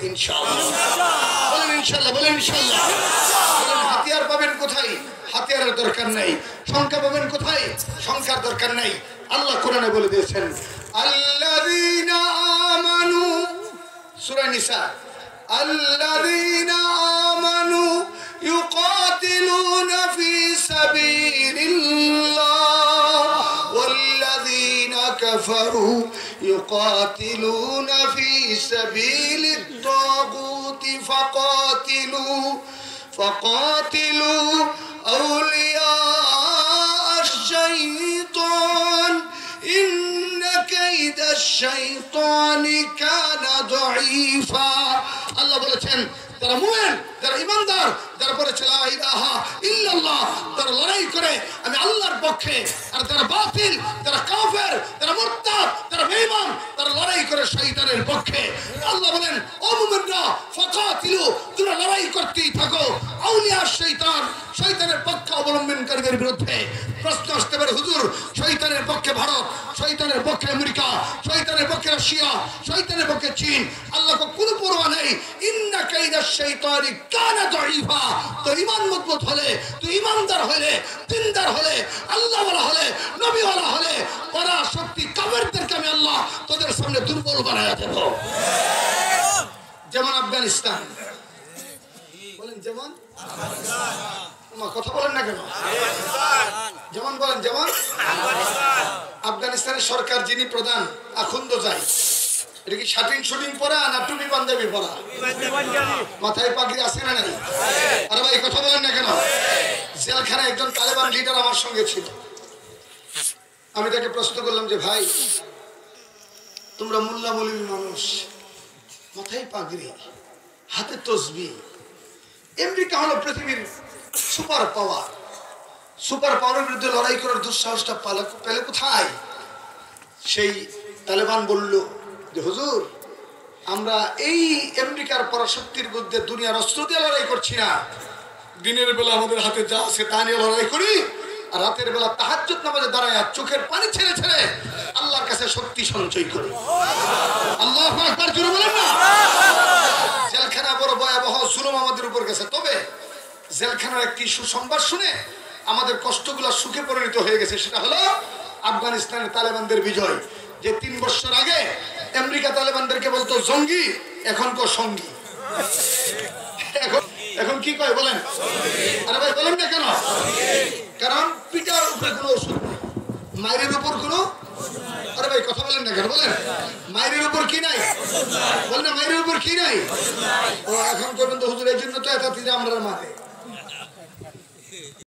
ইনশাআল্লাহ। বলেন ইনশাআল্লাহ, বলেন ইনশাআল্লাহ। হাতিয়ার পাবেন কোথায়? হাতিয়ারের দরকার নেই। সংখ্যা পাবেন কোথায়? সংখ্যার দরকার নেই। আল্লাহ কোরআনে বলে দিয়েছেন আল্লাযীনা আমানু, সূরা নিসা, আল্লাযীনা আমানু ইউকাতিলুনা ফি সাবিলিল্লাহ ওয়াল্লাযীনা কাফারু ইউকাতিলুনা ফি সাবিলিত তাগুতি ফাকাতিলু আউলিয়া আশ-শাইতান ইন্না কাইদা আশ-শাইতানি কানা দাঈফা। আল্লাহ বলেছেন যারা মুমিন, যারা ঈমানদার, যারা বলেছে লা ইলাহা ইল্লাল্লাহ, তারা লড়াই করে আমি আল্লাহর পক্ষে, আর যারা বাতিল, যারা কাফের, যারা মুরতাদ, যারা বেঈমান, তারা লড়াই করে শয়তানের পক্ষে। আল্লাহ বলেন ও মুমিনরা ফাকাতিলু, তোমরা লড়াই করতেই থাকো আউলিয়া শয়তান, শয়তানের পক্ষ অবলম্বনকারীদের বিরুদ্ধে। প্রশ্ন আসতে পারে হুজুর শয়তানের পক্ষে ভারত, শয়তানের পক্ষে আমেরিকা, শয়তানের পক্ষে রাশিয়া, শয়তানের পক্ষে চীন। আল্লাহকে কোনো পরোয়া নেই। ইন্না কাইদা আশ-শাইতানি কানা দাঈফা। তো ঈমান মজবুত হলে, তুই ঈমানদার হলে, দিনদার হলে, আল্লাহওয়ালা হলে, নবীওয়ালা হলে, ওরা শক্তি কাফেরদেরকে আমি আল্লাহ তোদের সামনে দুর্বল বানায়া দেব। যেমন আফগানিস্তান, বলেন যেমন কথা বলেন না কেন? যেমন বলেন যেমন আফগানিস্তানের সরকার যিনি প্রধান আখুন্দ যায়, এটা কি শার্টিং শুটিং পরা না টুপি পাঞ্জাবি পরা? মাথায় পাগড়ি আছে না নাই? আরে ভাই কথা বলেন না কেন? জেলখানায় একজন তালেবান লিডার আমার সঙ্গে ছিল। আমি তাকে প্রশ্ন করলাম যে ভাই তোমরা মোল্লা মৌলবী মানুষ, মাথায় পাগড়ি, হাতে তসবিহ, আমেরিকা হলো পৃথিবীর সুপার পাওয়ার, সুপার পাওয়ারের বিরুদ্ধে লড়াই করার দুঃসাহসটা পেলে কোথায়? সেই তালেবান বলল যে হুজুর আমরা এই আমেরিকার পরাশক্তির বিরুদ্ধে দুনিয়ার অস্ত্র দিয়ে লড়াই করছি না, দিনের বেলা আমাদের হাতে যা আছে তা নিয়ে লড়াই করি, আর রাতের বেলা তাহাজ্জুদ নামাজে দাঁড়ায় চোখের পানি ছেড়ে ছেড়ে আল্লাহর কাছে শক্তি সঞ্চয় করি। আল্লাহু আকবার, জোরে বলেন না। জেলখানা বড় ভয়াবহ জুলুম আমাদের উপর গেছে, তবে জেলখানার একটি সুসংবাদ শুনে আমাদের কষ্টগুলো সুখে পরিণত হয়ে গেছে। সেটা হলো আফগানিস্তানের তালেবানদের বিজয়। যে 3 বছর আগে আমেরিকা তালেবানদেরকে বলতো জঙ্গি, এখন কো সঙ্গী। এখন কি কয় বলেন? আরে ভাই বলেন না কেন? কারণ পিটার উপরে কোনো ওষুধ নেই, মায়ের উপর কোনো, আরে ভাই কথা বলেন না কেন? বলেন মায়ের উপর কি নাই? বলেন না মায়ের উপর কি নাই? ও এখন পর্যন্ত হুজুর এই জন্য তো এত আমরা মারে।